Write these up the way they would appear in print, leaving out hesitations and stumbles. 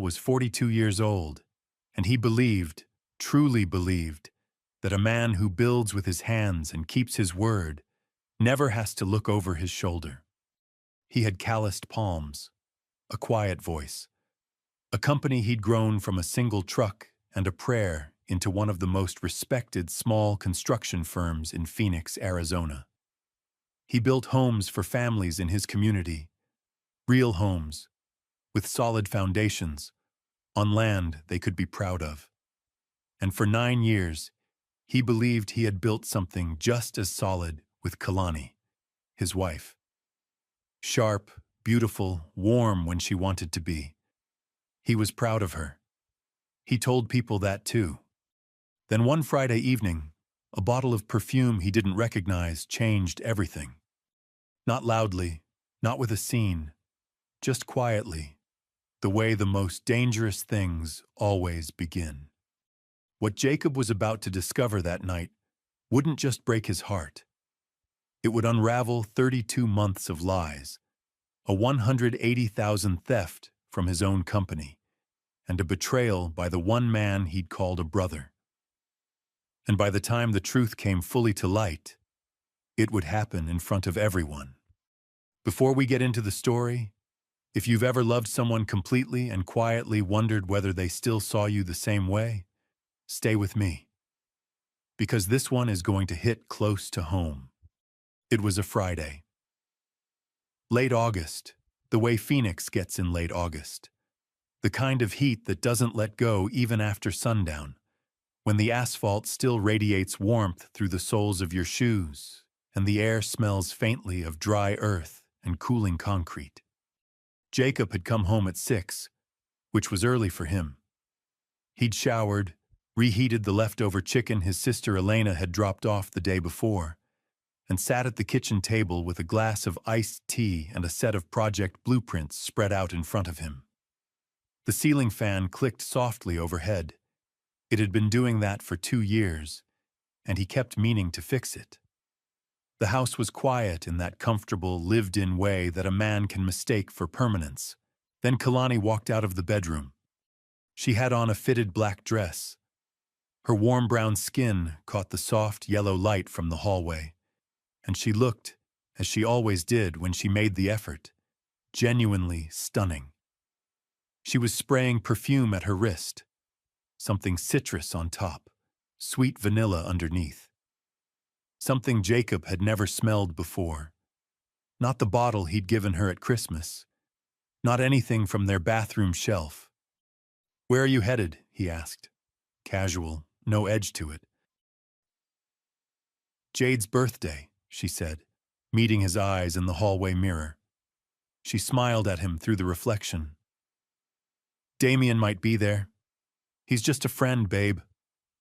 was 42 years old, and he believed, truly believed, that a man who builds with his hands and keeps his word never has to look over his shoulder. He had calloused palms, a quiet voice, a company he'd grown from a single truck and a prayer into one of the most respected small construction firms in Phoenix, Arizona. He built homes for families in his community, real homes, with solid foundations, on land they could be proud of. And for 9 years, he believed he had built something just as solid with Kalani, his wife. Sharp, beautiful, warm when she wanted to be. He was proud of her. He told people that too. Then one Friday evening, a bottle of perfume he didn't recognize changed everything. Not loudly, not with a scene, just quietly, the way the most dangerous things always begin. What Jacob was about to discover that night wouldn't just break his heart. It would unravel 32 months of lies, a $180,000 theft from his own company, and a betrayal by the one man he'd called a brother. And by the time the truth came fully to light, it would happen in front of everyone. Before we get into the story, if you've ever loved someone completely and quietly wondered whether they still saw you the same way, stay with me. Because this one is going to hit close to home. It was a Friday. Late August, the way Phoenix gets in late August. The kind of heat that doesn't let go even after sundown, when the asphalt still radiates warmth through the soles of your shoes, and the air smells faintly of dry earth and cooling concrete. Jacob had come home at 6, which was early for him. He'd showered, reheated the leftover chicken his sister Elena had dropped off the day before, and sat at the kitchen table with a glass of iced tea and a set of project blueprints spread out in front of him. The ceiling fan clicked softly overhead. It had been doing that for 2 years, and he kept meaning to fix it. The house was quiet in that comfortable, lived-in way that a man can mistake for permanence. Then Kalani walked out of the bedroom. She had on a fitted black dress. Her warm brown skin caught the soft yellow light from the hallway, and she looked, as she always did when she made the effort, genuinely stunning. She was spraying perfume at her wrist, something citrus on top, sweet vanilla underneath. Something Jacob had never smelled before. Not the bottle he'd given her at Christmas. Not anything from their bathroom shelf. "Where are you headed?" he asked. Casual, no edge to it. "Jade's birthday," she said, meeting his eyes in the hallway mirror. She smiled at him through the reflection. "Damien might be there. He's just a friend, babe.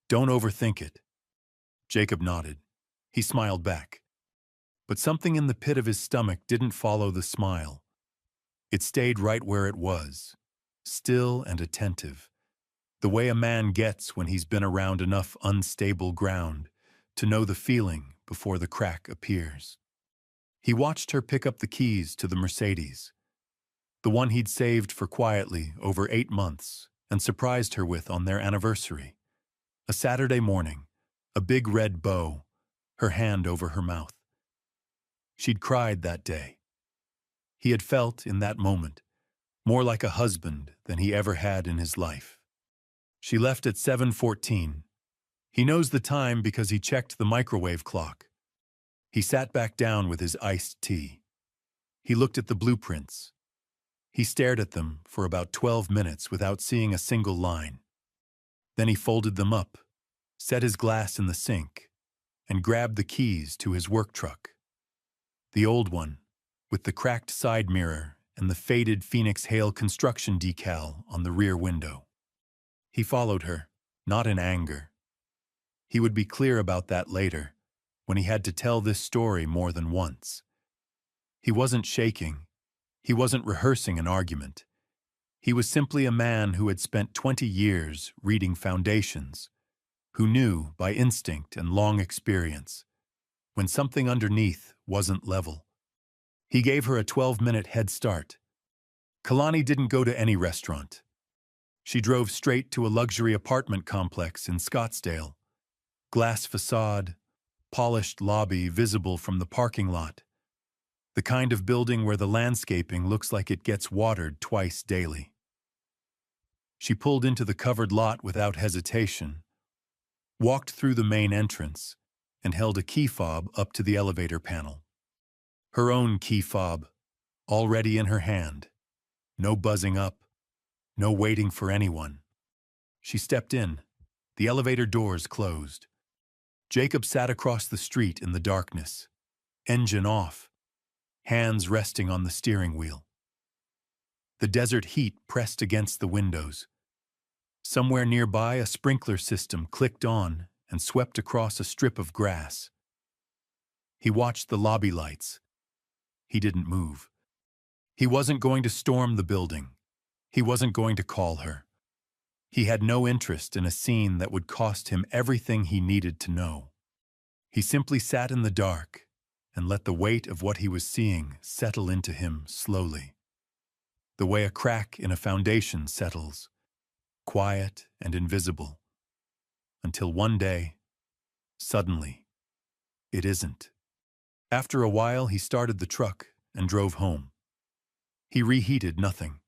Don't overthink it." Jacob nodded. He smiled back. But something in the pit of his stomach didn't follow the smile. It stayed right where it was, still and attentive, the way a man gets when he's been around enough unstable ground to know the feeling before the crack appears. He watched her pick up the keys to the Mercedes, the one he'd saved for quietly over 8 months and surprised her with on their anniversary. A Saturday morning, a big red bow, her hand over her mouth. She'd cried that day. He had felt, in that moment, more like a husband than he ever had in his life. She left at 7:14. He knows the time because he checked the microwave clock. He sat back down with his iced tea. He looked at the blueprints. He stared at them for about 12 minutes without seeing a single line. Then he folded them up, set his glass in the sink, and grabbed the keys to his work truck. The old one, with the cracked side mirror and the faded Phoenix Hail construction decal on the rear window. He followed her, not in anger. He would be clear about that later, when he had to tell this story more than once. He wasn't shaking. He wasn't rehearsing an argument. He was simply a man who had spent 20 years reading foundations, who knew, by instinct and long experience, when something underneath wasn't level. He gave her a 12-minute head start. Kalani didn't go to any restaurant. She drove straight to a luxury apartment complex in Scottsdale. Glass facade, polished lobby visible from the parking lot. The kind of building where the landscaping looks like it gets watered twice daily. She pulled into the covered lot without hesitation, walked through the main entrance, and held a key fob up to the elevator panel. Her own key fob, already in her hand. No buzzing up, no waiting for anyone. She stepped in. The elevator doors closed. Jacob sat across the street in the darkness, engine off, hands resting on the steering wheel. The desert heat pressed against the windows. Somewhere nearby, a sprinkler system clicked on and swept across a strip of grass. He watched the lobby lights. He didn't move. He wasn't going to storm the building. He wasn't going to call her. He had no interest in a scene that would cost him everything he needed to know. He simply sat in the dark and let the weight of what he was seeing settle into him slowly. The way a crack in a foundation settles, quiet and invisible, until one day, suddenly, it isn't. After a while, he started the truck and drove home. He reheated nothing.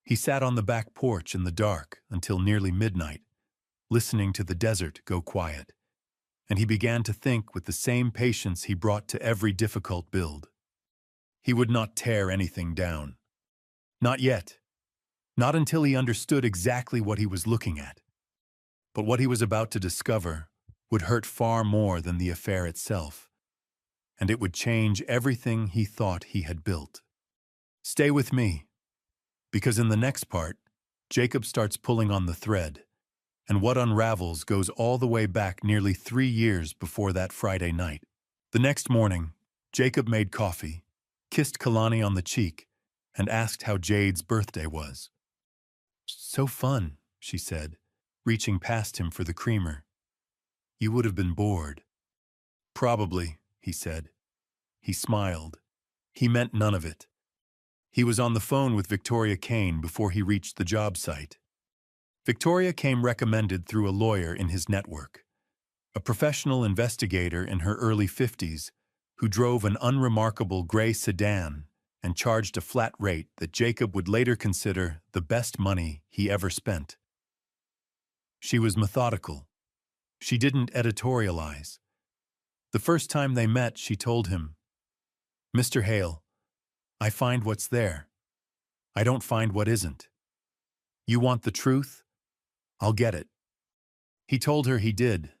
He sat on the back porch in the dark until nearly midnight, listening to the desert go quiet, and he began to think with the same patience he brought to every difficult build. He would not tear anything down. Not yet. Not until he understood exactly what he was looking at. But what he was about to discover would hurt far more than the affair itself, and it would change everything he thought he had built. Stay with me, because in the next part, Jacob starts pulling on the thread, and what unravels goes all the way back nearly 3 years before that Friday night. The next morning, Jacob made coffee, kissed Kalani on the cheek, and asked how Jade's birthday was. "So fun," she said, reaching past him for the creamer. "You would have been bored." "Probably," he said. He smiled. He meant none of it. He was on the phone with Victoria Kane before he reached the job site. Victoria came recommended through a lawyer in his network, a professional investigator in her early 50s who drove an unremarkable gray sedan and charged a flat rate that Jacob would later consider the best money he ever spent. She was methodical. She didn't editorialize. The first time they met, she told him, "Mr. Hale, I find what's there. I don't find what isn't. You want the truth? I'll get it." He told her he did.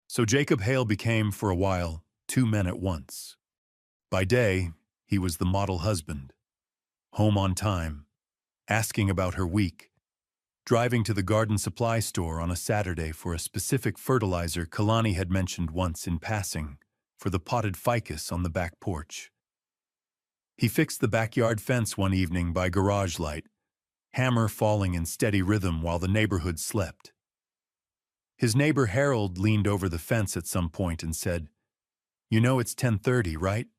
So Jacob Hale became, for a while, 2 men at once. By day, he was the model husband, home on time, asking about her week, driving to the garden supply store on a Saturday for a specific fertilizer Kalani had mentioned once in passing for the potted ficus on the back porch. He fixed the backyard fence one evening by garage light, hammer falling in steady rhythm while the neighborhood slept. His neighbor Harold leaned over the fence at some point and said, "You know it's 10:30, right?"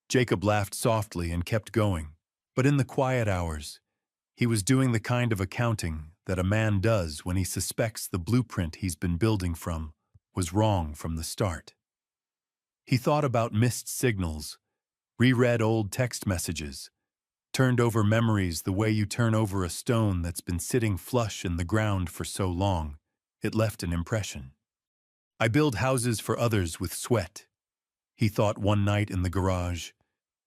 Jacob laughed softly and kept going, but in the quiet hours, he was doing the kind of accounting that a man does when he suspects the blueprint he's been building from was wrong from the start. He thought about missed signals, reread old text messages, turned over memories the way you turn over a stone that's been sitting flush in the ground for so long, it left an impression. "I build houses for others with sweat," he thought one night in the garage,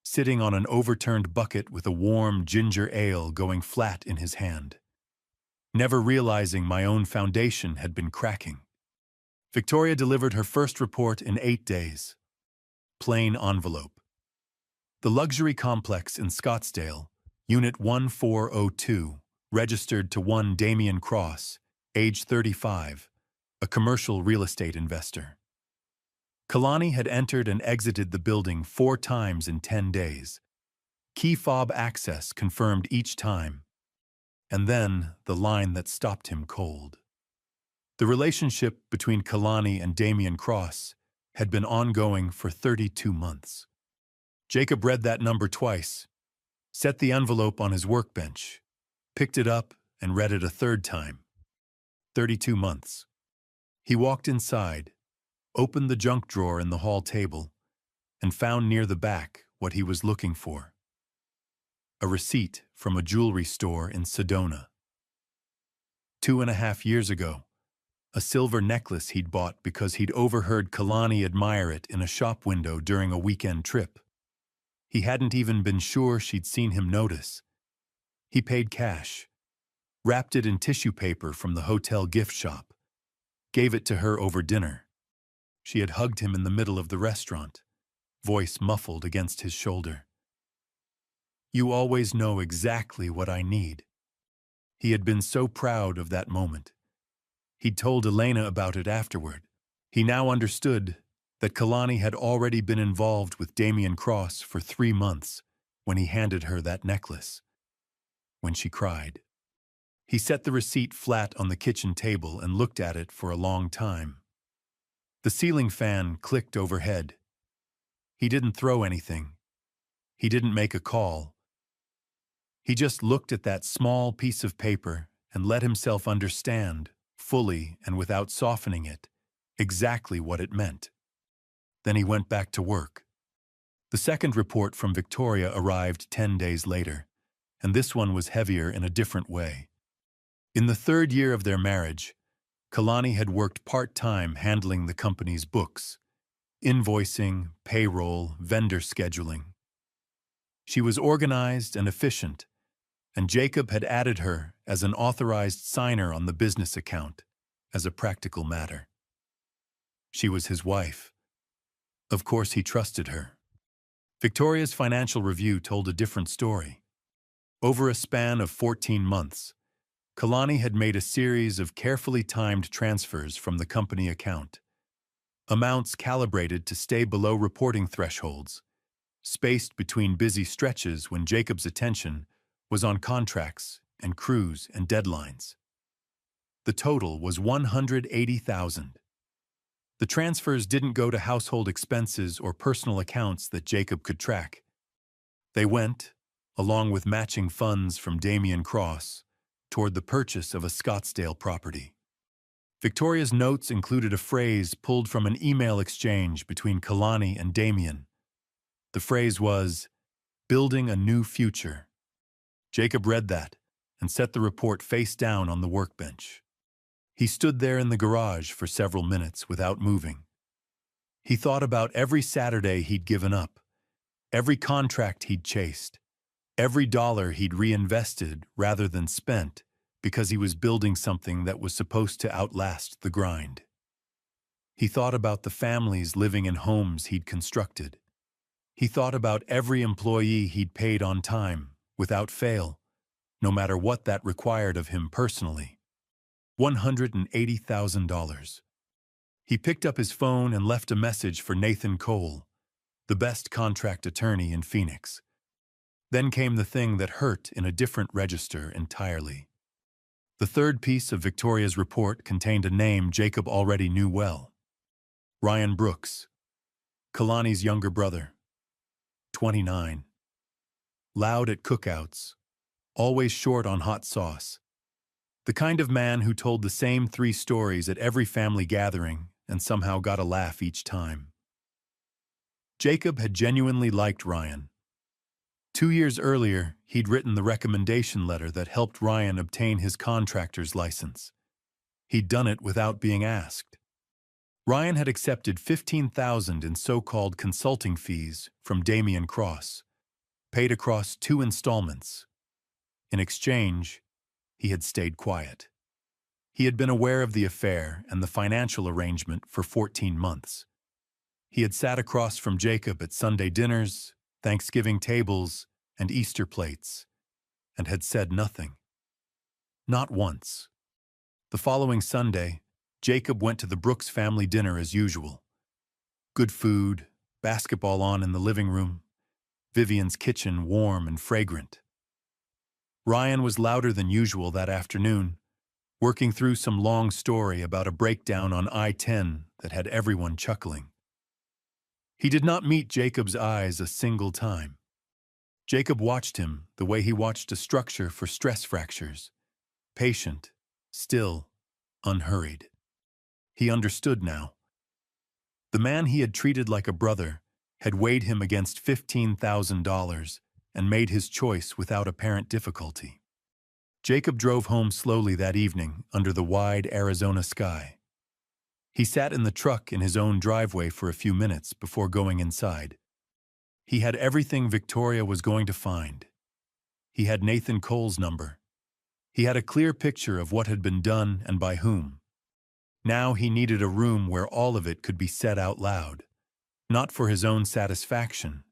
sitting on an overturned bucket with a warm ginger ale going flat in his hand, never realizing my own foundation had been cracking. Victoria delivered her first report in 8 days. Plain envelope. The luxury complex in Scottsdale, Unit 1402, registered to one Damian Cross, age 35, a commercial real estate investor. Kalani had entered and exited the building 4 times in 10 days. Key fob access confirmed each time. And then the line that stopped him cold. The relationship between Kalani and Damian Cross had been ongoing for 32 months. Jacob read that number twice, set the envelope on his workbench, picked it up and read it a third time. 32 months. He walked inside, opened the junk drawer in the hall table, and found near the back what he was looking for. A receipt from a jewelry store in Sedona. 2.5 years ago, a silver necklace he'd bought because he'd overheard Kalani admire it in a shop window during a weekend trip. He hadn't even been sure she'd seen him notice. He paid cash, wrapped it in tissue paper from the hotel gift shop, gave it to her over dinner. She had hugged him in the middle of the restaurant, voice muffled against his shoulder. "You always know exactly what I need." He had been so proud of that moment. He'd told Elena about it afterward. He now understood that Kalani had already been involved with Damien Cross for 3 months when he handed her that necklace. When she cried. He set the receipt flat on the kitchen table and looked at it for a long time. The ceiling fan clicked overhead. He didn't throw anything. He didn't make a call. He just looked at that small piece of paper and let himself understand, fully and without softening it, exactly what it meant. Then he went back to work. The second report from Victoria arrived 10 days later, and this one was heavier in a different way. In the 3rd year of their marriage, Kalani had worked part-time handling the company's books, invoicing, payroll, vendor scheduling. She was organized and efficient, and Jacob had added her as an authorized signer on the business account, as a practical matter. She was his wife. Of course he trusted her. Victoria's financial review told a different story. Over a span of 14 months, Kalani had made a series of carefully timed transfers from the company account. Amounts calibrated to stay below reporting thresholds, spaced between busy stretches when Jacob's attention was on contracts and crews and deadlines. The total was $180,000. The transfers didn't go to household expenses or personal accounts that Jacob could track. They went, along with matching funds from Damien Cross, toward the purchase of a Scottsdale property. Victoria's notes included a phrase pulled from an email exchange between Kalani and Damien. The phrase was, "Building a new future." Jacob read that and set the report face down on the workbench. He stood there in the garage for several minutes without moving. He thought about every Saturday he'd given up, every contract he'd chased, every dollar he'd reinvested rather than spent because he was building something that was supposed to outlast the grind. He thought about the families living in homes he'd constructed. He thought about every employee he'd paid on time, without fail, no matter what that required of him personally. $180,000. He picked up his phone and left a message for Nathan Cole, the best contract attorney in Phoenix. Then came the thing that hurt in a different register entirely. The third piece of Victoria's report contained a name Jacob already knew well. Ryan Brooks, Kalani's younger brother. 29. Loud at cookouts, always short on hot sauce. The kind of man who told the same 3 stories at every family gathering and somehow got a laugh each time. Jacob had genuinely liked Ryan. 2 years earlier, he'd written the recommendation letter that helped Ryan obtain his contractor's license. He'd done it without being asked. Ryan had accepted $15,000 in so-called consulting fees from Damien Cross, paid across 2 installments. In exchange, he had stayed quiet. He had been aware of the affair and the financial arrangement for 14 months. He had sat across from Jacob at Sunday dinners, Thanksgiving tables, and Easter plates, and had said nothing. Not once. The following Sunday, Jacob went to the Brooks family dinner as usual. Good food, basketball on in the living room, Vivian's kitchen warm and fragrant. Ryan was louder than usual that afternoon, working through some long story about a breakdown on I-10 that had everyone chuckling. He did not meet Jacob's eyes a single time. Jacob watched him the way he watched a structure for stress fractures, patient, still, unhurried. He understood now. The man he had treated like a brother had weighed him against $15,000 and made his choice without apparent difficulty. Jacob drove home slowly that evening under the wide Arizona sky. He sat in the truck in his own driveway for a few minutes before going inside. He had everything Victoria was going to find. He had Nathan Cole's number. He had a clear picture of what had been done and by whom. Now he needed a room where all of it could be said out loud, not for his own satisfaction,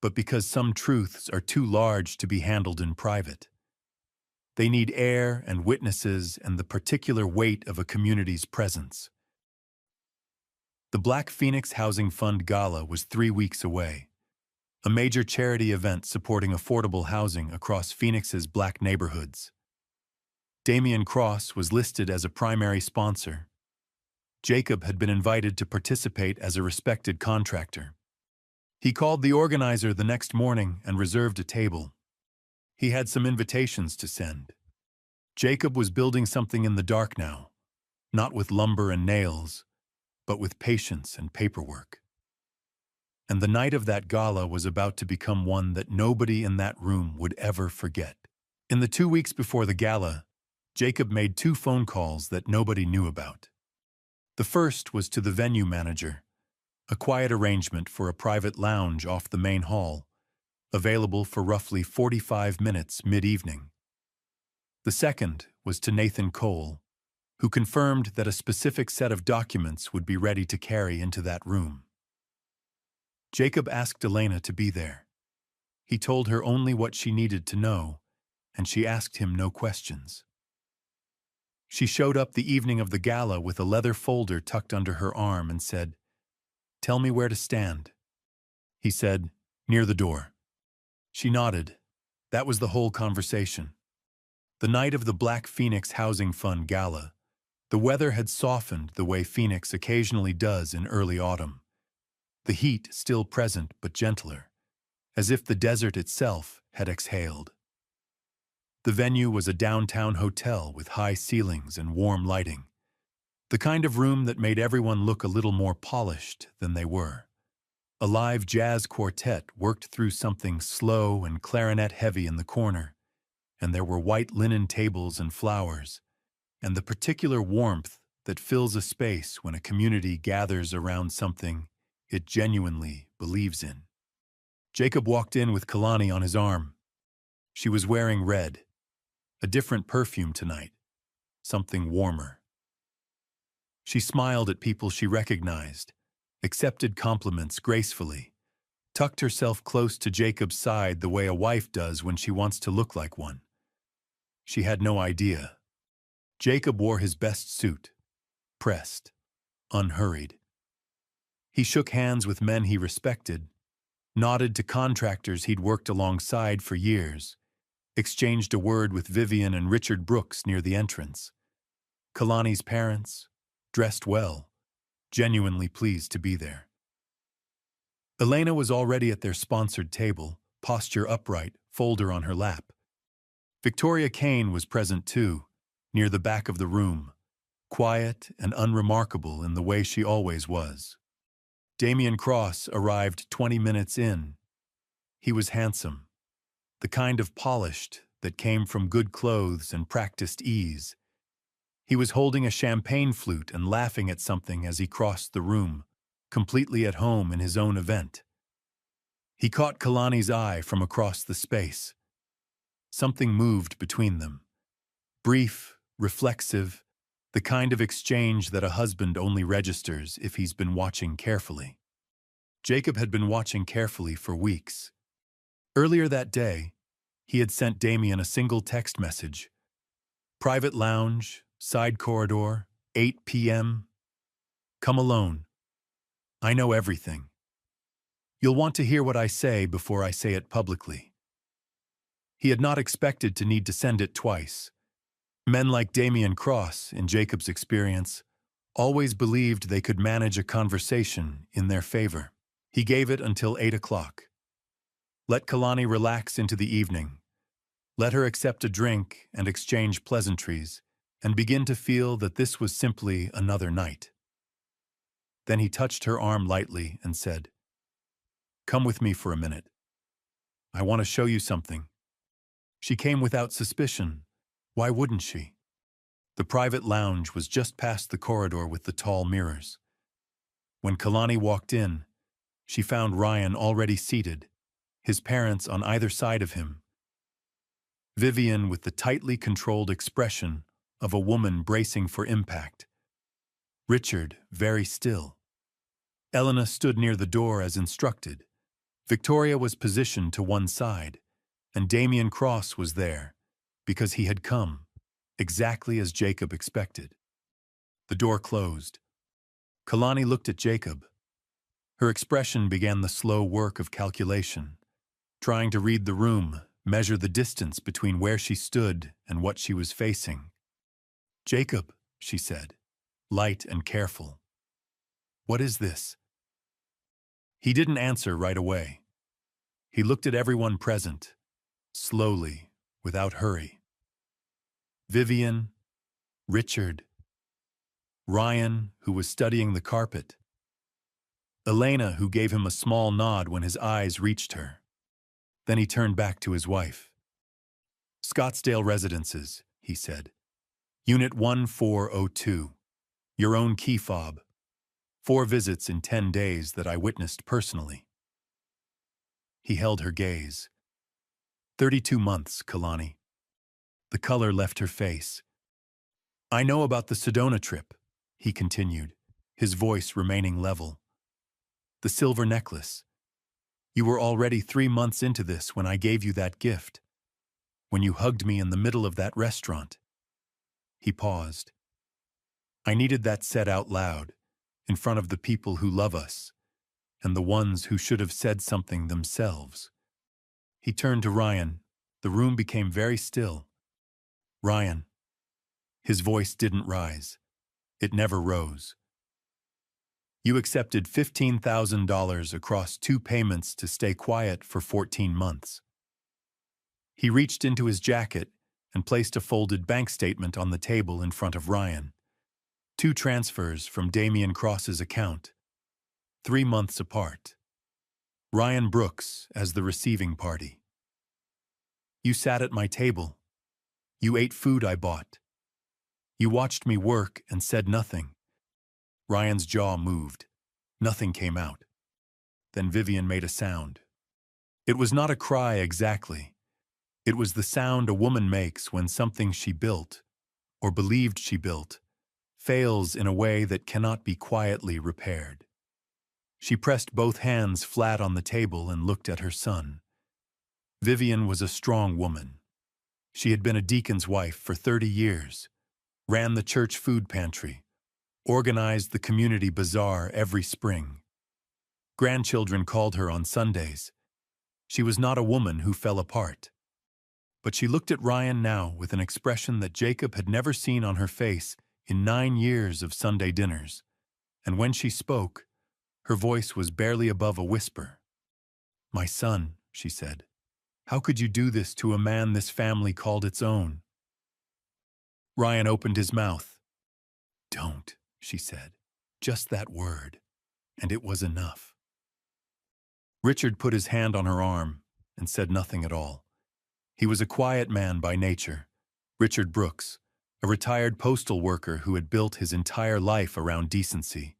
but because some truths are too large to be handled in private. They need air and witnesses and the particular weight of a community's presence. The Black Phoenix Housing Fund Gala was 3 weeks away, a major charity event supporting affordable housing across Phoenix's black neighborhoods. Damian Cross was listed as a primary sponsor. Jacob had been invited to participate as a respected contractor. He called the organizer the next morning and reserved a table. He had some invitations to send. Jacob was building something in the dark now, not with lumber and nails, but with patience and paperwork. And the night of that gala was about to become one that nobody in that room would ever forget. In the 2 weeks before the gala, Jacob made 2 phone calls that nobody knew about. The first was to the venue manager, a quiet arrangement for a private lounge off the main hall, available for roughly 45 minutes mid-evening. The second was to Nathan Cole, who confirmed that a specific set of documents would be ready to carry into that room. Jacob asked Elena to be there. He told her only what she needed to know, and she asked him no questions. She showed up the evening of the gala with a leather folder tucked under her arm and said, "Tell me where to stand." He said, "Near the door." She nodded. That was the whole conversation. The night of the Black Phoenix Housing Fund Gala, the weather had softened the way Phoenix occasionally does in early autumn. The heat still present but gentler, as if the desert itself had exhaled. The venue was a downtown hotel with high ceilings and warm lighting, the kind of room that made everyone look a little more polished than they were. A live jazz quartet worked through something slow and clarinet-heavy in the corner, and there were white linen tables and flowers, and the particular warmth that fills a space when a community gathers around something it genuinely believes in. Jacob walked in with Kalani on his arm. She was wearing red, a different perfume tonight, something warmer. She smiled at people she recognized, accepted compliments gracefully, tucked herself close to Jacob's side the way a wife does when she wants to look like one. She had no idea. Jacob wore his best suit, pressed, unhurried. He shook hands with men he respected, nodded to contractors he'd worked alongside for years, exchanged a word with Vivian and Richard Brooks near the entrance. Kalani's parents, dressed well, genuinely pleased to be there. Elena was already at their sponsored table, posture upright, folder on her lap. Victoria Kane was present too, near the back of the room, quiet and unremarkable in the way she always was. Damian Cross arrived 20 minutes in. He was handsome, the kind of polished that came from good clothes and practiced ease. He was holding a champagne flute and laughing at something as he crossed the room, completely at home in his own event. He caught Kalani's eye from across the space. Something moved between them. Brief, reflexive, the kind of exchange that a husband only registers if he's been watching carefully. Jacob had been watching carefully for weeks. Earlier that day, he had sent Damien a single text message. Private lounge, side corridor, 8 p.m. Come alone. I know everything. You'll want to hear what I say before I say it publicly. He had not expected to need to send it twice. Men like Damian Cross, in Jacob's experience, always believed they could manage a conversation in their favor. He gave it until 8 o'clock. Let Kalani relax into the evening. Let her accept a drink and exchange pleasantries, and begin to feel that this was simply another night. Then he touched her arm lightly and said, "Come with me for a minute. I want to show you something." She came without suspicion. Why wouldn't she? The private lounge was just past the corridor with the tall mirrors. When Kalani walked in, she found Ryan already seated, his parents on either side of him. Vivian with the tightly controlled expression of a woman bracing for impact. Richard very still. Elena stood near the door as instructed. Victoria was positioned to one side, and Damien Cross was there, because he had come, exactly as Jacob expected. The door closed. Kalani looked at Jacob. Her expression began the slow work of calculation, trying to read the room, measure the distance between where she stood and what she was facing. "Jacob," she said, light and careful. "What is this?" He didn't answer right away. He looked at everyone present, slowly, without hurry. Vivian, Richard, Ryan, who was studying the carpet, Elena, who gave him a small nod when his eyes reached her. Then he turned back to his wife. "Scottsdale Residences," he said. "Unit 1402. Your own key fob. 4 visits in 10 days that I witnessed personally." He held her gaze. 32 months, Kalani." The color left her face. "I know about the Sedona trip," he continued, his voice remaining level. "The silver necklace. You were already 3 months into this when I gave you that gift. When you hugged me in the middle of that restaurant." He paused. "I needed that said out loud, in front of the people who love us, and the ones who should have said something themselves." He turned to Ryan. The room became very still. "Ryan." His voice didn't rise. It never rose. "You accepted $15,000 across 2 payments to stay quiet for 14 months. He reached into his jacket and placed a folded bank statement on the table in front of Ryan. 2 transfers from Damien Cross's account, 3 months apart. Ryan Brooks as the receiving party. "You sat at my table. You ate food I bought. You watched me work and said nothing." Ryan's jaw moved. Nothing came out. Then Vivian made a sound. It was not a cry exactly. It was the sound a woman makes when something she built, or believed she built, fails in a way that cannot be quietly repaired. She pressed both hands flat on the table and looked at her son. Vivian was a strong woman. She had been a deacon's wife for 30 years, ran the church food pantry, organized the community bazaar every spring. Grandchildren called her on Sundays. She was not a woman who fell apart. But she looked at Ryan now with an expression that Jacob had never seen on her face in 9 years of Sunday dinners, and when she spoke, her voice was barely above a whisper. "My son," she said, "how could you do this to a man this family called its own?" Ryan opened his mouth. "Don't," she said, just that word, and it was enough. Richard put his hand on her arm and said nothing at all. He was a quiet man by nature. Richard Brooks, a retired postal worker who had built his entire life around decency.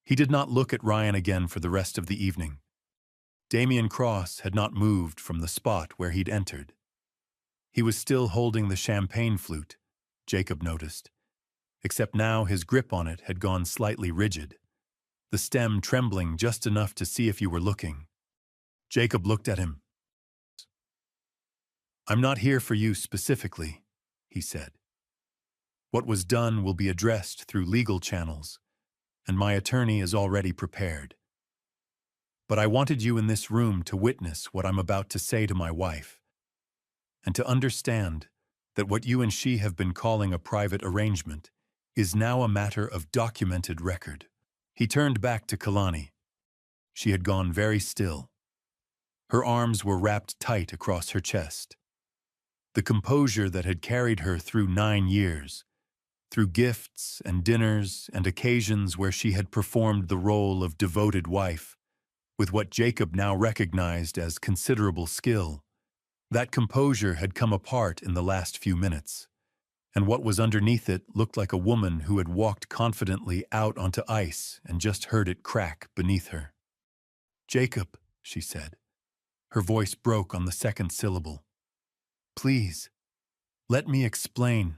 He did not look at Ryan again for the rest of the evening. Damien Cross had not moved from the spot where he'd entered. He was still holding the champagne flute, Jacob noticed, except now his grip on it had gone slightly rigid, the stem trembling just enough to see if you were looking. Jacob looked at him. "I'm not here for you specifically," he said. "What was done will be addressed through legal channels, and my attorney is already prepared. But I wanted you in this room to witness what I'm about to say to my wife, and to understand that what you and she have been calling a private arrangement is now a matter of documented record." He turned back to Kalani. She had gone very still. Her arms were wrapped tight across her chest. The composure that had carried her through 9 years, through gifts and dinners and occasions where she had performed the role of devoted wife, with what Jacob now recognized as considerable skill. That composure had come apart in the last few minutes, and what was underneath it looked like a woman who had walked confidently out onto ice and just heard it crack beneath her. "Jacob," she said. Her voice broke on the second syllable. "Please, let me explain."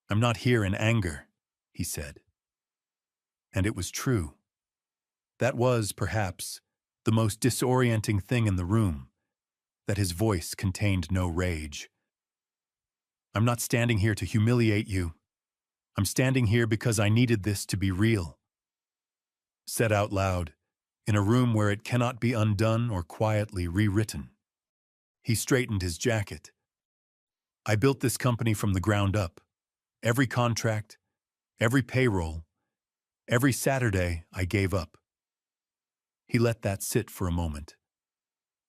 "I'm not here in anger," he said. And it was true. That was, perhaps, the most disorienting thing in the room, that his voice contained no rage. "I'm not standing here to humiliate you. I'm standing here because I needed this to be real." Said out loud, in a room where it cannot be undone or quietly rewritten. He straightened his jacket. "I built this company from the ground up. Every contract, every payroll, every Saturday I gave up." He let that sit for a moment.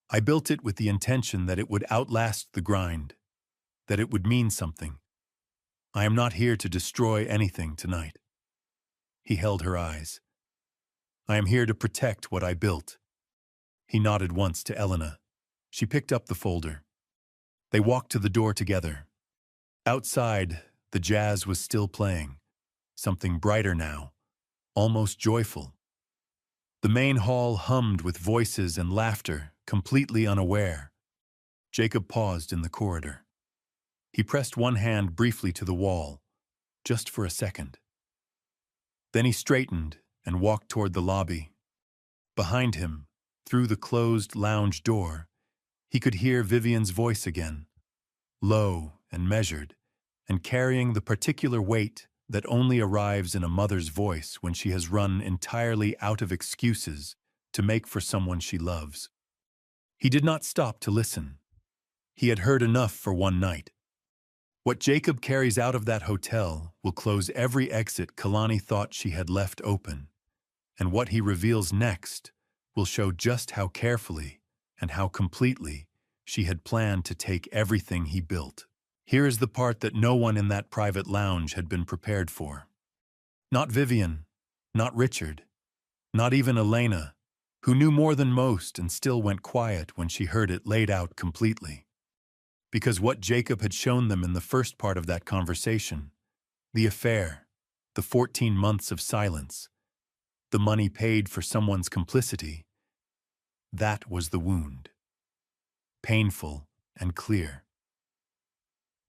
"I built it with the intention that it would outlast the grind, that it would mean something. I am not here to destroy anything tonight." He held her eyes. "I am here to protect what I built." He nodded once to Elena. She picked up the folder. They walked to the door together. Outside, the jazz was still playing, something brighter now, almost joyful. The main hall hummed with voices and laughter, completely unaware. Jacob paused in the corridor. He pressed one hand briefly to the wall, just for a second. Then he straightened and walked toward the lobby. Behind him, through the closed lounge door, he could hear Vivian's voice again, low and measured, and carrying the particular weight that only arrives in a mother's voice when she has run entirely out of excuses to make for someone she loves. He did not stop to listen. He had heard enough for one night. What Jacob carries out of that hotel will close every exit Kalani thought she had left open, and what he reveals next will show just how carefully and how completely she had planned to take everything he built. Here is the part that no one in that private lounge had been prepared for. Not Vivian, not Richard, not even Elena, who knew more than most and still went quiet when she heard it laid out completely. Because what Jacob had shown them in the first part of that conversation, the affair, the 14 months of silence, the money paid for someone's complicity, that was the wound. Painful and clear.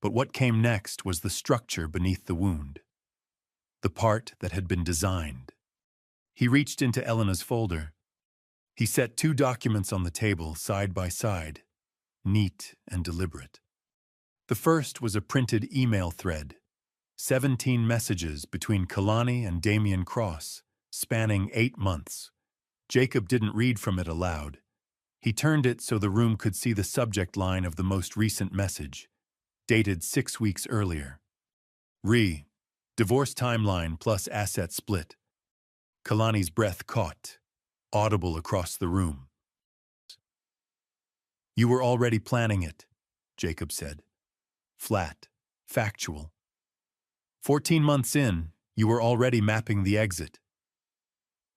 But what came next was the structure beneath the wound, the part that had been designed. He reached into Elena's folder. He set 2 documents on the table side by side, neat and deliberate. The first was a printed email thread, 17 messages between Kalani and Damian Cross, spanning 8 months. Jacob didn't read from it aloud. He turned it so the room could see the subject line of the most recent message, dated 6 weeks earlier. Divorce timeline plus asset split. Kalani's breath caught, audible across the room. "You were already planning it," Jacob said. Flat, factual. 14 months in, you were already mapping the exit.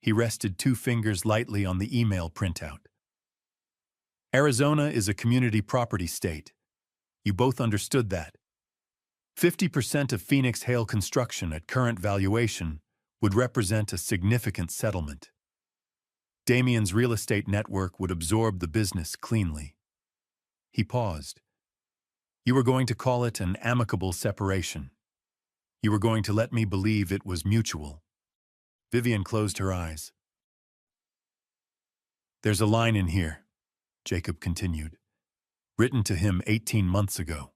He rested 2 fingers lightly on the email printout. "Arizona is a community property state. You both understood that. 50% of Phoenix Hail construction at current valuation would represent a significant settlement. Damian's real estate network would absorb the business cleanly." He paused. "You were going to call it an amicable separation. You were going to let me believe it was mutual." Vivian closed her eyes. "There's a line in here," Jacob continued, "written to him 18 months ago."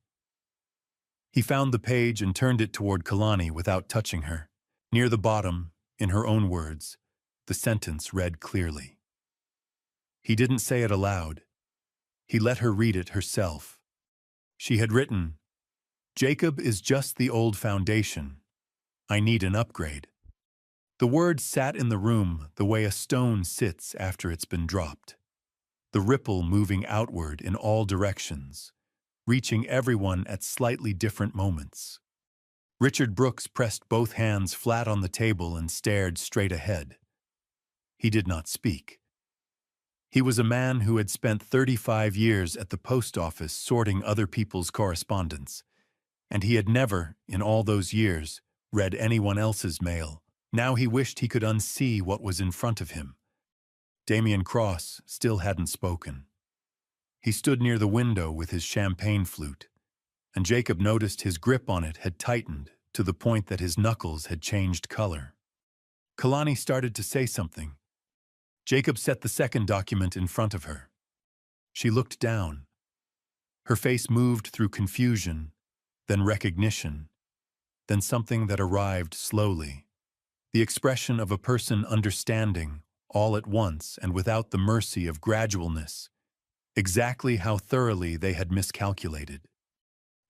He found the page and turned it toward Kalani without touching her. Near the bottom, in her own words, the sentence read clearly. He didn't say it aloud. He let her read it herself. She had written, "Jacob is just the old foundation. I need an upgrade." The words sat in the room the way a stone sits after it's been dropped, the ripple moving outward in all directions, reaching everyone at slightly different moments. Richard Brooks pressed both hands flat on the table and stared straight ahead. He did not speak. He was a man who had spent 35 years at the post office sorting other people's correspondence, and he had never, in all those years, read anyone else's mail. Now he wished he could unsee what was in front of him. Damien Cross still hadn't spoken. He stood near the window with his champagne flute, and Jacob noticed his grip on it had tightened to the point that his knuckles had changed color. Kalani started to say something. Jacob set the second document in front of her. She looked down. Her face moved through confusion, then recognition, then something that arrived slowly. The expression of a person understanding, all at once and without the mercy of gradualness, exactly how thoroughly they had miscalculated.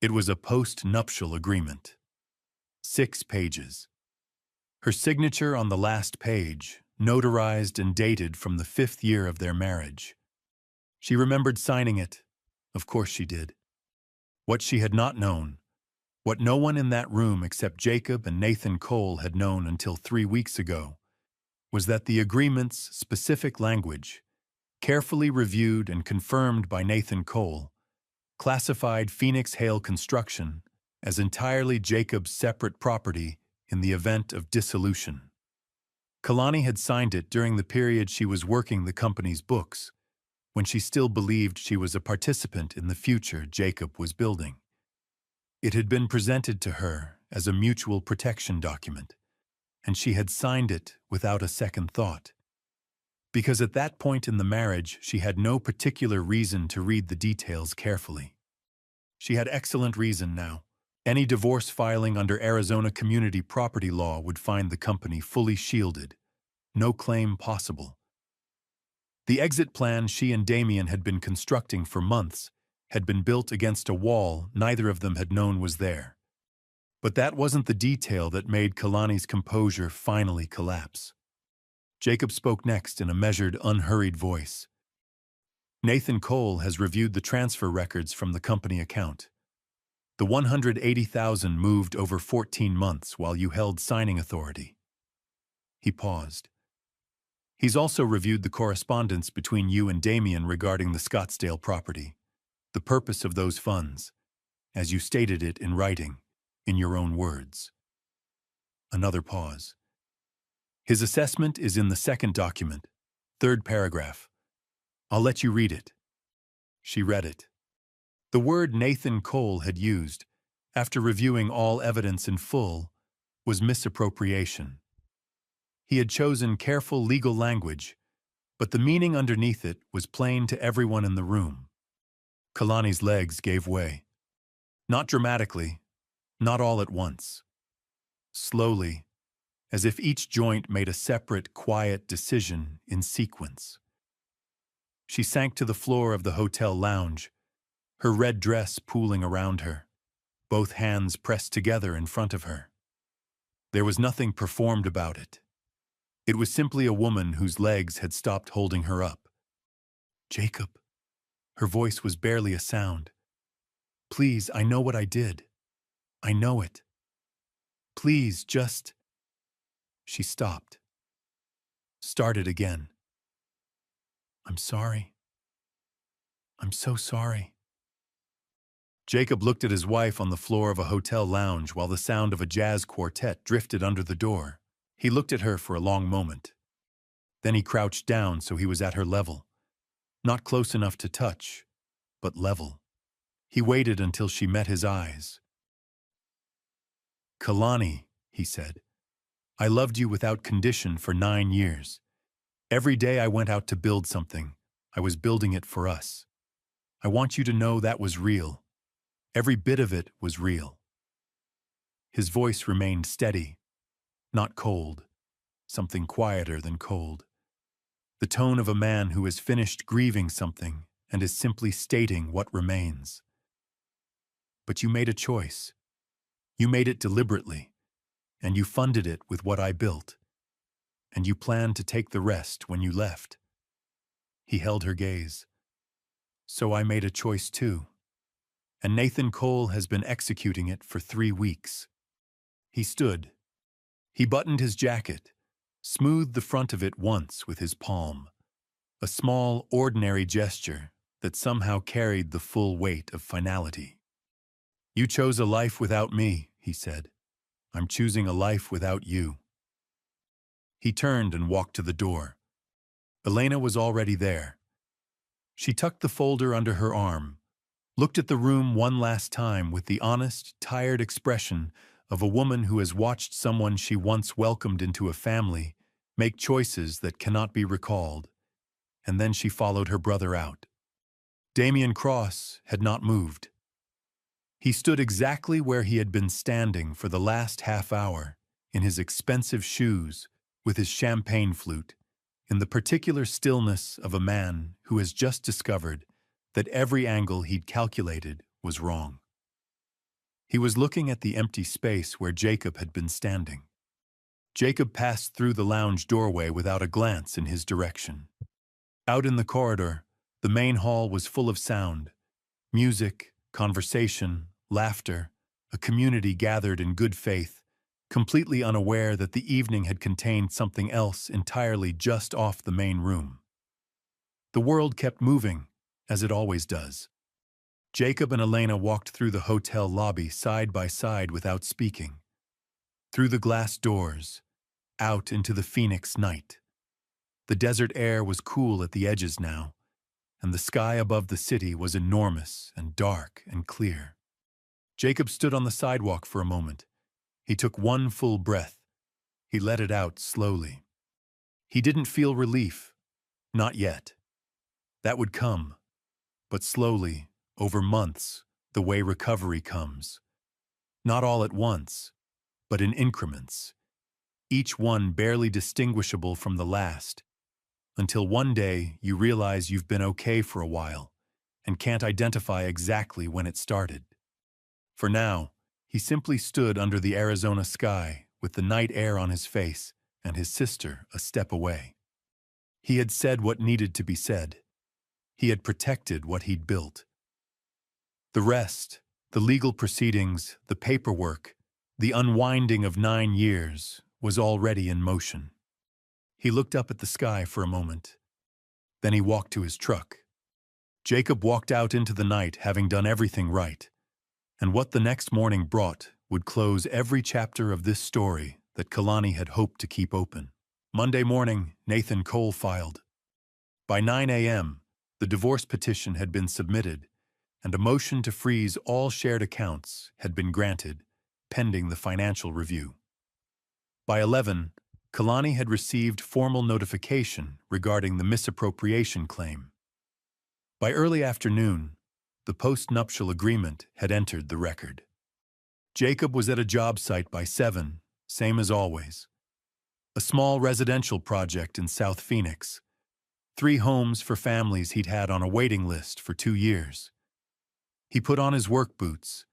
It was a post-nuptial agreement. 6 pages. Her signature on the last page, notarized and dated from the 5th year of their marriage. She remembered signing it. Of course she did. What she had not known, what no one in that room except Jacob and Nathan Cole had known until 3 weeks ago, was that the agreement's specific language, carefully reviewed and confirmed by Nathan Cole, classified Phoenix Hale Construction as entirely Jacob's separate property in the event of dissolution. Kalani had signed it during the period she was working the company's books, when she still believed she was a participant in the future Jacob was building. It had been presented to her as a mutual protection document, and she had signed it without a second thought. Because at that point in the marriage, she had no particular reason to read the details carefully. She had excellent reason now. Any divorce filing under Arizona community property law would find the company fully shielded. No claim possible. The exit plan she and Damien had been constructing for months had been built against a wall neither of them had known was there. But that wasn't the detail that made Kalani's composure finally collapse. Jacob spoke next in a measured, unhurried voice. Nathan Cole has reviewed the transfer records from the company account. The $180,000 moved over 14 months while you held signing authority. He paused. He's also reviewed the correspondence between you and Damien regarding the Scottsdale property, the purpose of those funds, as you stated it in writing, in your own words. Another pause. His assessment is in the second document, 3rd paragraph. I'll let you read it. She read it. The word Nathan Cole had used, after reviewing all evidence in full, was misappropriation. He had chosen careful legal language, but the meaning underneath it was plain to everyone in the room. Kalani's legs gave way. Not dramatically, not all at once. Slowly, as if each joint made a separate, quiet decision in sequence. She sank to the floor of the hotel lounge, her red dress pooling around her, both hands pressed together in front of her. There was nothing performed about it. It was simply a woman whose legs had stopped holding her up. Jacob. Her voice was barely a sound. Please, I know what I did. I know it. Please, just... She stopped. Started again. I'm sorry. I'm so sorry. Jacob looked at his wife on the floor of a hotel lounge while the sound of a jazz quartet drifted under the door. He looked at her for a long moment. Then he crouched down so he was at her level. Not close enough to touch, but level. He waited until she met his eyes. Kalani, he said, I loved you without condition for 9 years. Every day I went out to build something, I was building it for us. I want you to know that was real. Every bit of it was real. His voice remained steady, not cold, something quieter than cold. The tone of a man who has finished grieving something and is simply stating what remains. But you made a choice. You made it deliberately, and you funded it with what I built. And you planned to take the rest when you left. He held her gaze. So I made a choice too. and Nathan Cole has been executing it for 3 weeks. He stood. He buttoned his jacket, smoothed the front of it once with his palm, a small, ordinary gesture that somehow carried the full weight of finality. "You chose a life without me," he said. "I'm choosing a life without you." He turned and walked to the door. Elena was already there. She tucked the folder under her arm, looked at the room one last time with the honest, tired expression of a woman who has watched someone she once welcomed into a family make choices that cannot be recalled, and then she followed her brother out. Damian Cross had not moved. He stood exactly where he had been standing for the last half hour, in his expensive shoes, with his champagne flute, in the particular stillness of a man who has just discovered that every angle he'd calculated was wrong. He was looking at the empty space where Jacob had been standing. Jacob passed through the lounge doorway without a glance in his direction. Out in the corridor, the main hall was full of sound, music, conversation, laughter, a community gathered in good faith, completely unaware that the evening had contained something else entirely just off the main room. The world kept moving, as it always does. Jacob and Elena walked through the hotel lobby side by side without speaking. Through the glass doors, out into the Phoenix night. The desert air was cool at the edges now, and the sky above the city was enormous and dark and clear. Jacob stood on the sidewalk for a moment. He took one full breath. He let it out slowly. He didn't feel relief. Not yet. That would come, but slowly, over months, the way recovery comes. Not all at once, but in increments, each one barely distinguishable from the last, until one day you realize you've been okay for a while and can't identify exactly when it started. For now, he simply stood under the Arizona sky with the night air on his face and his sister a step away. He had said what needed to be said. He had protected what he'd built. The rest, the legal proceedings, the paperwork, the unwinding of 9 years, was already in motion. He looked up at the sky for a moment. Then he walked to his truck. Jacob walked out into the night having done everything right, and what the next morning brought would close every chapter of this story that Kalani had hoped to keep open. Monday morning, Nathan Cole filed. By 9 a.m., the divorce petition had been submitted, and a motion to freeze all shared accounts had been granted, pending the financial review. By 11, Kalani had received formal notification regarding the misappropriation claim. By early afternoon, the post-nuptial agreement had entered the record. Jacob was at a job site by 7, same as always. A small residential project in South Phoenix. 3 homes for families he'd had on a waiting list for 2 years. He put on his work boots,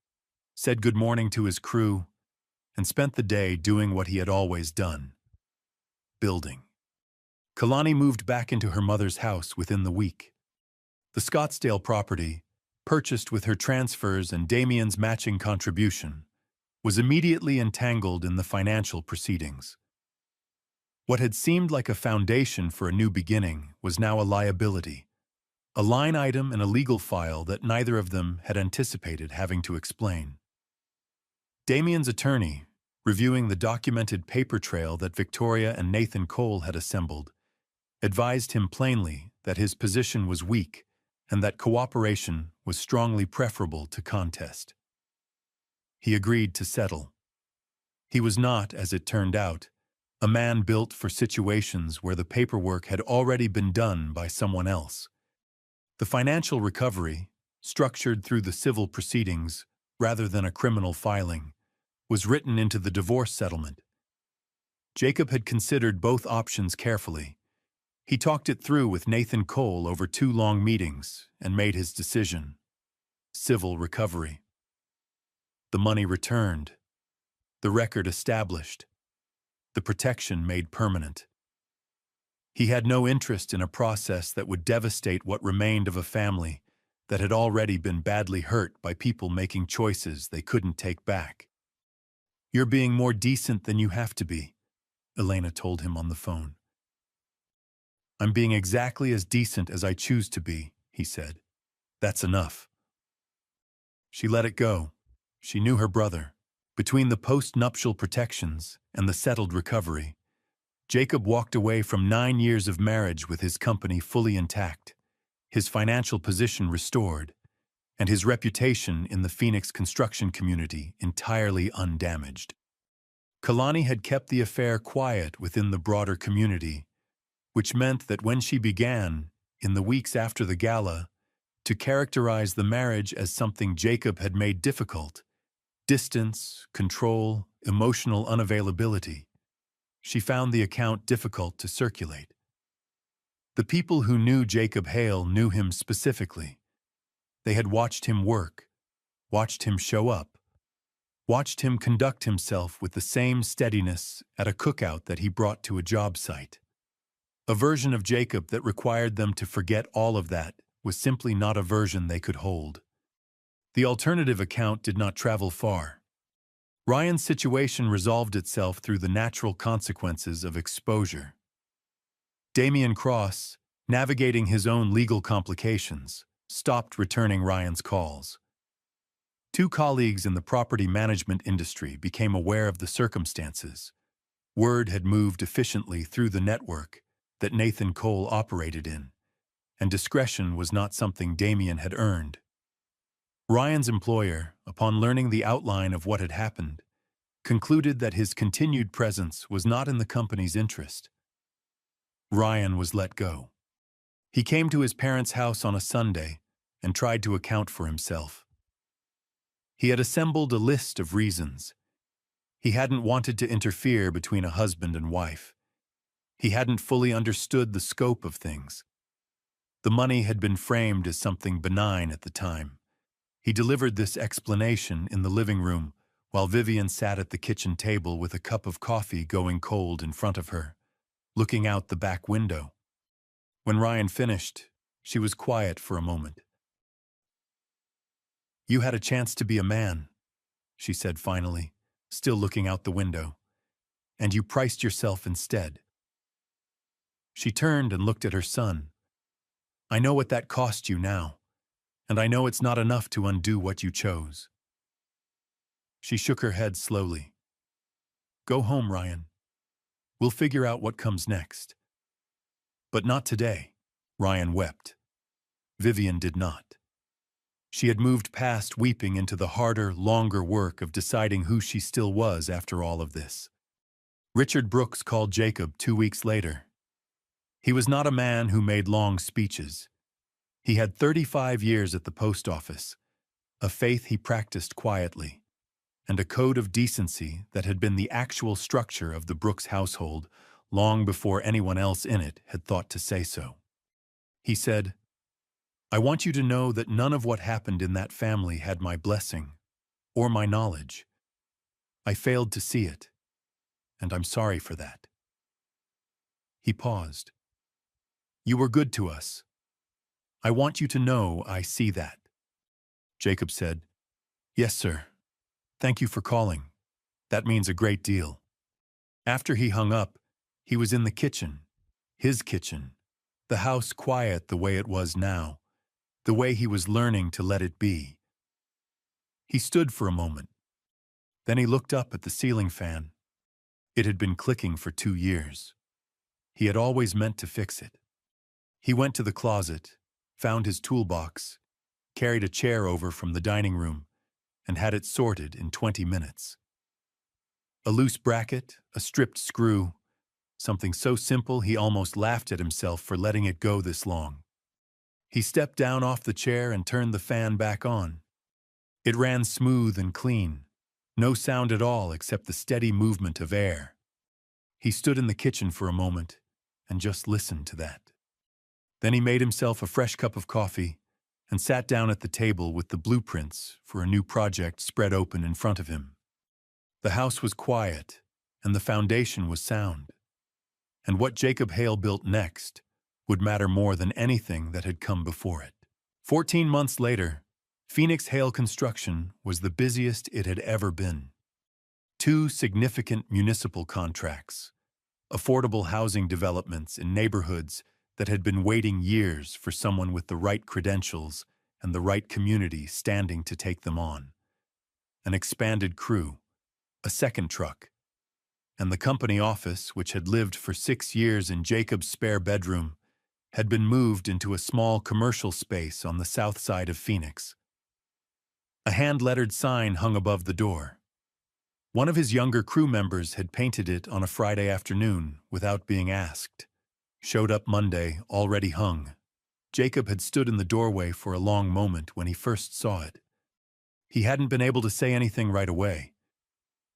said good morning to his crew, and spent the day doing what he had always done. Building. Kalani moved back into her mother's house within the week. The Scottsdale property, purchased with her transfers and Damian's matching contribution, was immediately entangled in the financial proceedings. What had seemed like a foundation for a new beginning was now a liability, a line item in a legal file that neither of them had anticipated having to explain. Damian's attorney, reviewing the documented paper trail that Victoria and Nathan Cole had assembled, advised him plainly that his position was weak and that cooperation was strongly preferable to contest. He agreed to settle. He was not, as it turned out, a man built for situations where the paperwork had already been done by someone else. The financial recovery, structured through the civil proceedings rather than a criminal filing, was written into the divorce settlement. Jacob had considered both options carefully. He talked it through with Nathan Cole over 2 long meetings and made his decision. Civil recovery. The money returned. The record established. The protection made permanent. He had no interest in a process that would devastate what remained of a family that had already been badly hurt by people making choices they couldn't take back. "You're being more decent than you have to be," Elena told him on the phone. "I'm being exactly as decent as I choose to be," he said. "That's enough." She let it go. She knew her brother. Between the post-nuptial protections and the settled recovery, Jacob walked away from 9 years of marriage with his company fully intact, his financial position restored, and his reputation in the Phoenix construction community entirely undamaged. Kalani had kept the affair quiet within the broader community, which meant that when she began, in the weeks after the gala, to characterize the marriage as something Jacob had made difficult, distance, control, emotional unavailability, she found the account difficult to circulate. The people who knew Jacob Hale knew him specifically. They had watched him work, watched him show up, watched him conduct himself with the same steadiness at a cookout that he brought to a job site. A version of Jacob that required them to forget all of that was simply not a version they could hold. The alternative account did not travel far. Ryan's situation resolved itself through the natural consequences of exposure. Damian Cross, navigating his own legal complications, stopped returning Ryan's calls. 2 colleagues in the property management industry became aware of the circumstances. Word had moved efficiently through the network that Nathan Cole operated in, and discretion was not something Damian had earned. Ryan's employer, upon learning the outline of what had happened, concluded that his continued presence was not in the company's interest. Ryan was let go. He came to his parents' house on a Sunday and tried to account for himself. He had assembled a list of reasons. He hadn't wanted to interfere between a husband and wife. He hadn't fully understood the scope of things. The money had been framed as something benign at the time. He delivered this explanation in the living room while Vivian sat at the kitchen table with a cup of coffee going cold in front of her, looking out the back window. When Ryan finished, she was quiet for a moment. "You had a chance to be a man," she said finally, still looking out the window, "and you priced yourself instead." She turned and looked at her son. "I know what that cost you now, and I know it's not enough to undo what you chose." She shook her head slowly. "Go home, Ryan. We'll figure out what comes next." "But not today." Ryan wept. Vivian did not. She had moved past weeping into the harder, longer work of deciding who she still was after all of this. Richard Brooks called Jacob 2 weeks later. He was not a man who made long speeches. He had 35 years at the post office, a faith he practiced quietly, and a code of decency that had been the actual structure of the Brooks household long before anyone else in it had thought to say so. He said, "I want you to know that none of what happened in that family had my blessing or my knowledge. I failed to see it, and I'm sorry for that." He paused. "You were good to us. I want you to know I see that." Jacob said, "Yes, sir. Thank you for calling. That means a great deal." After he hung up, he was in the kitchen, his kitchen, the house quiet the way it was now, the way he was learning to let it be. He stood for a moment. Then he looked up at the ceiling fan. It had been clicking for 2 years. He had always meant to fix it. He went to the closet, found his toolbox, carried a chair over from the dining room, and had it sorted in 20 minutes. A loose bracket, a stripped screw, something so simple he almost laughed at himself for letting it go this long. He stepped down off the chair and turned the fan back on. It ran smooth and clean, no sound at all except the steady movement of air. He stood in the kitchen for a moment and just listened to that. Then he made himself a fresh cup of coffee and sat down at the table with the blueprints for a new project spread open in front of him. The house was quiet and the foundation was sound. And what Jacob Hale built next would matter more than anything that had come before it. 14 months later, Phoenix Hail Construction was the busiest it had ever been. Two significant municipal contracts, affordable housing developments in neighborhoods that had been waiting years for someone with the right credentials and the right community standing to take them on. An expanded crew, a second truck, and the company office, which had lived for 6 years in Jacob's spare bedroom, had been moved into a small commercial space on the south side of Phoenix. A hand-lettered sign hung above the door. One of his younger crew members had painted it on a Friday afternoon without being asked. Showed up Monday, already hung. Jacob had stood in the doorway for a long moment when he first saw it. He hadn't been able to say anything right away.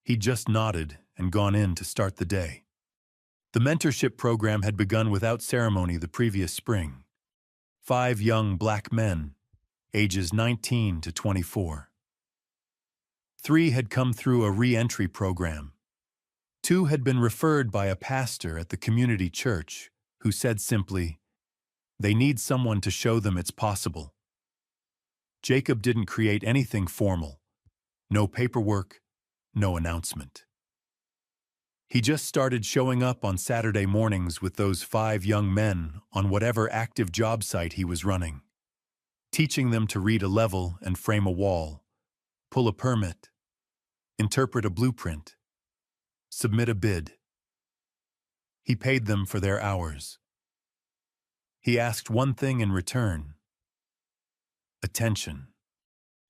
He'd just nodded and gone in to start the day. The mentorship program had begun without ceremony the previous spring. 5 young black men, ages 19 to 24. 3 had come through a re-entry program. 2 had been referred by a pastor at the community church who said simply, "They need someone to show them it's possible." Jacob didn't create anything formal. No paperwork, no announcement. He just started showing up on Saturday mornings with those 5 young men on whatever active job site he was running, teaching them to read a level and frame a wall, pull a permit, interpret a blueprint, submit a bid. He paid them for their hours. He asked one thing in return: attention.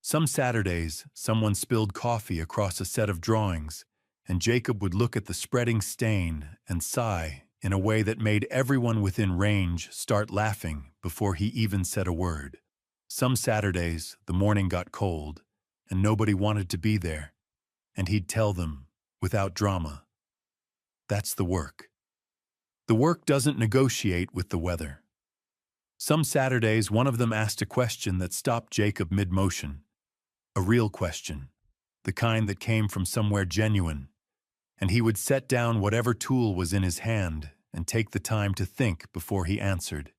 Some Saturdays, someone spilled coffee across a set of drawings, and Jacob would look at the spreading stain and sigh in a way that made everyone within range start laughing before he even said a word. Some Saturdays, the morning got cold, and nobody wanted to be there, and he'd tell them, without drama, "That's the work." The work doesn't negotiate with the weather. Some Saturdays, one of them asked a question that stopped Jacob mid-motion. A real question, the kind that came from somewhere genuine, and he would set down whatever tool was in his hand and take the time to think before he answered,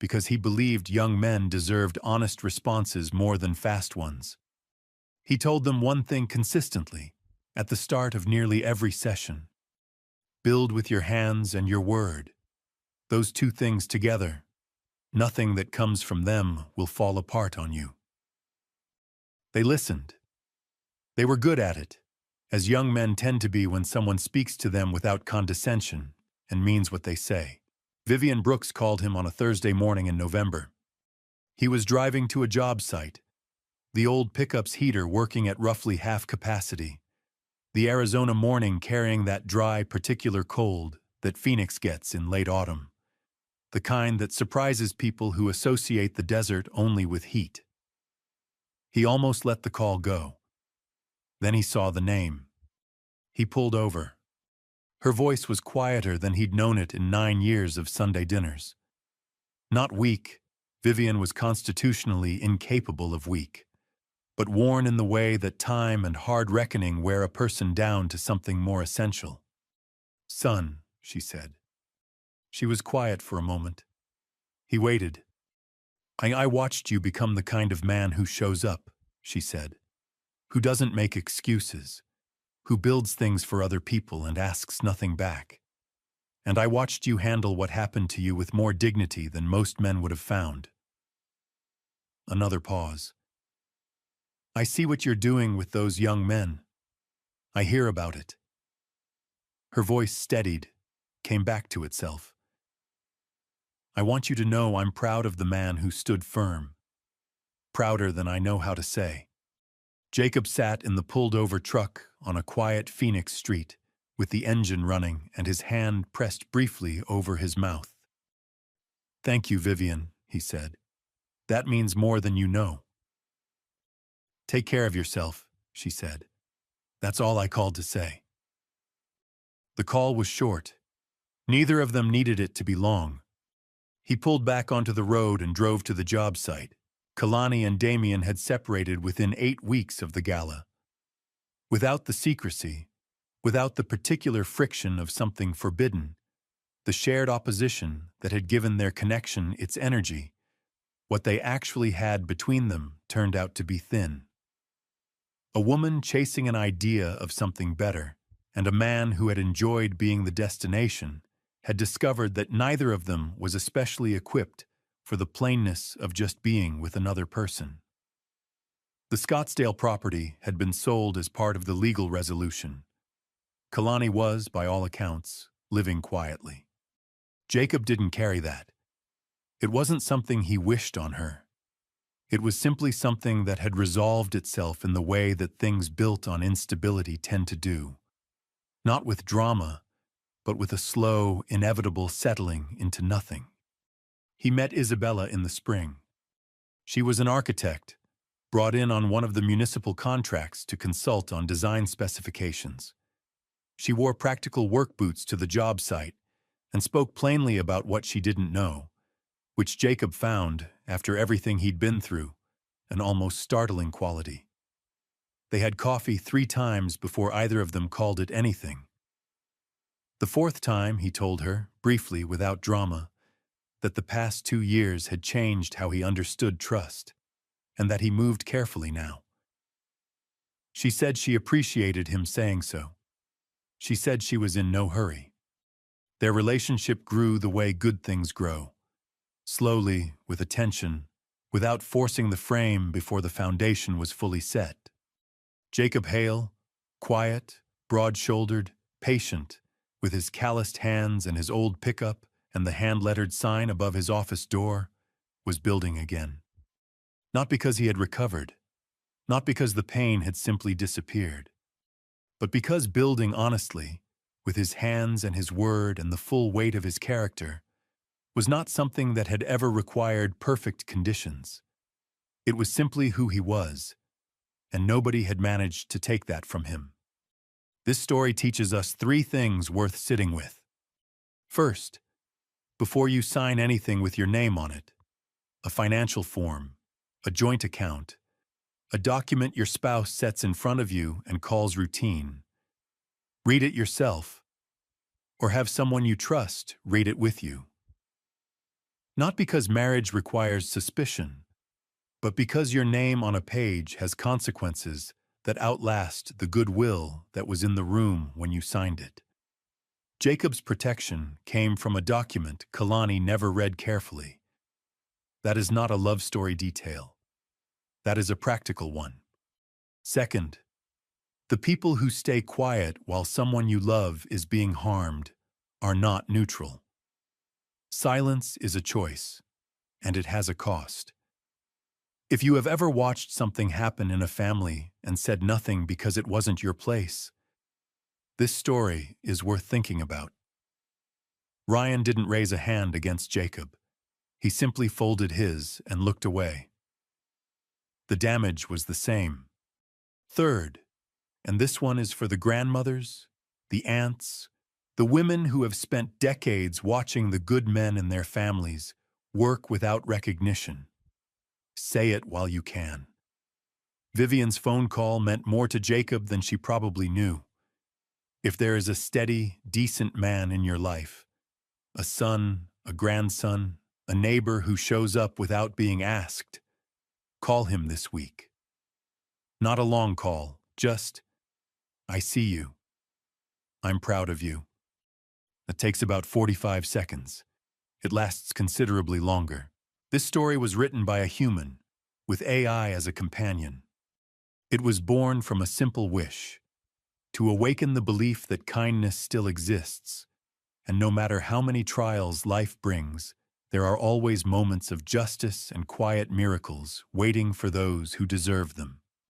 because he believed young men deserved honest responses more than fast ones. He told them one thing consistently, at the start of nearly every session: build with your hands and your word. Those two things together, nothing that comes from them will fall apart on you. They listened. They were good at it, as young men tend to be when someone speaks to them without condescension and means what they say. Vivian Brooks called him on a Thursday morning in November. He was driving to a job site, the old pickup's heater working at roughly half capacity, the Arizona morning carrying that dry, particular cold that Phoenix gets in late autumn, the kind that surprises people who associate the desert only with heat. He almost let the call go. Then he saw the name. He pulled over. Her voice was quieter than he'd known it in 9 years of Sunday dinners. Not weak, Vivian was constitutionally incapable of weak, but worn in the way that time and hard reckoning wear a person down to something more essential. "Son," she said. She was quiet for a moment. He waited. I watched you become the kind of man who shows up," she said, "who doesn't make excuses, who builds things for other people and asks nothing back. And I watched you handle what happened to you with more dignity than most men would have found." Another pause. "I see what you're doing with those young men. I hear about it." Her voice steadied, came back to itself. "I want you to know I'm proud of the man who stood firm. Prouder than I know how to say." Jacob sat in the pulled-over truck on a quiet Phoenix street, with the engine running and his hand pressed briefly over his mouth. "Thank you, Vivian," he said. "That means more than you know." "Take care of yourself," she said. "That's all I called to say." The call was short. Neither of them needed it to be long. He pulled back onto the road and drove to the job site. Kalani and Damien had separated within 8 weeks of the gala. Without the secrecy, without the particular friction of something forbidden, the shared opposition that had given their connection its energy, What they actually had between them turned out to be thin. A woman chasing an idea of something better, and a man who had enjoyed being the destination, had discovered that neither of them was especially equipped for the plainness of just being with another person. The Scottsdale property had been sold as part of the legal resolution. Kalani was, by all accounts, living quietly. Jacob didn't carry that. It wasn't something he wished on her. It was simply something that had resolved itself in the way that things built on instability tend to do. Not with drama, but with a slow, inevitable settling into nothing. He met Isabella in the spring. She was an architect, brought in on one of the municipal contracts to consult on design specifications. She wore practical work boots to the job site and spoke plainly about what she didn't know, which Jacob found, after everything he'd been through, an almost startling quality. They had coffee 3 times before either of them called it anything. The 4th time, he told her, briefly, without drama, that the past 2 years had changed how he understood trust, and that he moved carefully now. She said she appreciated him saying so. She said she was in no hurry. Their relationship grew the way good things grow, slowly, with attention, without forcing the frame before the foundation was fully set. Jacob Hale, quiet, broad-shouldered, patient, with his calloused hands and his old pickup and the hand-lettered sign above his office door, was building again. Not because he had recovered, not because the pain had simply disappeared, but because building honestly, with his hands and his word and the full weight of his character, was not something that had ever required perfect conditions. It was simply who he was, and nobody had managed to take that from him. This story teaches us 3 things worth sitting with. First, before you sign anything with your name on it, a financial form, a joint account, a document your spouse sets in front of you and calls routine, read it yourself, or have someone you trust read it with you. Not because marriage requires suspicion, but because your name on a page has consequences that outlast the goodwill that was in the room when you signed it. Jacob's protection came from a document Kalani never read carefully. That is not a love story detail. That is a practical one. Second, the people who stay quiet while someone you love is being harmed are not neutral. Silence is a choice, and it has a cost. If you have ever watched something happen in a family and said nothing because it wasn't your place, this story is worth thinking about. Ryan didn't raise a hand against Jacob. He simply folded his and looked away. The damage was the same. Third, and this one is for the grandmothers, the aunts, the women who have spent decades watching the good men in their families work without recognition. Say it while you can. Vivian's phone call meant more to Jacob than she probably knew. If there is a steady, decent man in your life, a son, a grandson, a neighbor who shows up without being asked, call him this week. Not a long call, just, I see you. I'm proud of you. That takes about 45 seconds. It lasts considerably longer. This story was written by a human, with AI as a companion. It was born from a simple wish, to awaken the belief that kindness still exists, and no matter how many trials life brings, there are always moments of justice and quiet miracles waiting for those who deserve them.